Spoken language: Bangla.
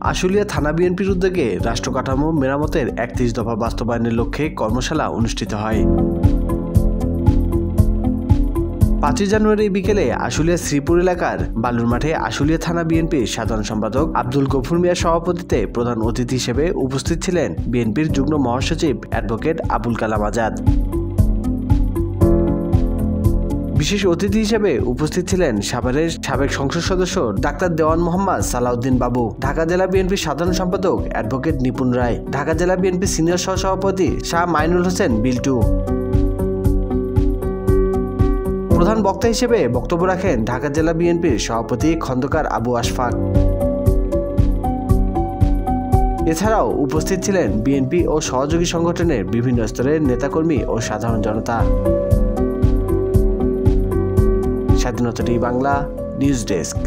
আশুলিয়া থানা বিএনপির উদ্যোগে রাষ্ট্র কাঠামো মেরামতের ৩১ দফা বাস্তবায়নের লক্ষ্যে কর্মশালা অনুষ্ঠিত হয়। ৫ জানুয়ারি বিকেলে আশুলিয়া শ্রীপুর এলাকার বালুর মাঠে আশুলিয়া থানা বিএনপির সাধারণ সম্পাদক আব্দুল গফুর মিয়ার সভাপতিত্বে প্রধান অতিথি হিসেবে উপস্থিত ছিলেন বিএনপির যুগ্ম মহাসচিব অ্যাডভোকেট আবুল কালাম আজাদ। বিশেষ অতিথি হিসেবে উপস্থিত ছিলেন সাভারের সাবেক সংসদ সদস্য ডাক্তার দেওয়ান মোহাম্মদ সালাউদ্দিন বাবু, ঢাকা জেলা বিএনপির সাধারণ সম্পাদক অ্যাডভোকেট নিপুণ রায়, ঢাকা জেলা বিএনপির সিনিয়র সহসভাপতি শাহ মাইনুল হোসেন বিল্টু। প্রধান বক্তা হিসেবে বক্তব্য রাখেন ঢাকা জেলা বিএনপির সভাপতি খন্দকার আবু আশফাক। এছাড়াও উপস্থিত ছিলেন বিএনপি ও সহযোগী সংগঠনের বিভিন্ন স্তরের নেতাকর্মী ও সাধারণ জনতা। স্বাধীনতা টিভি বাংলা নিউজ ডেস্ক।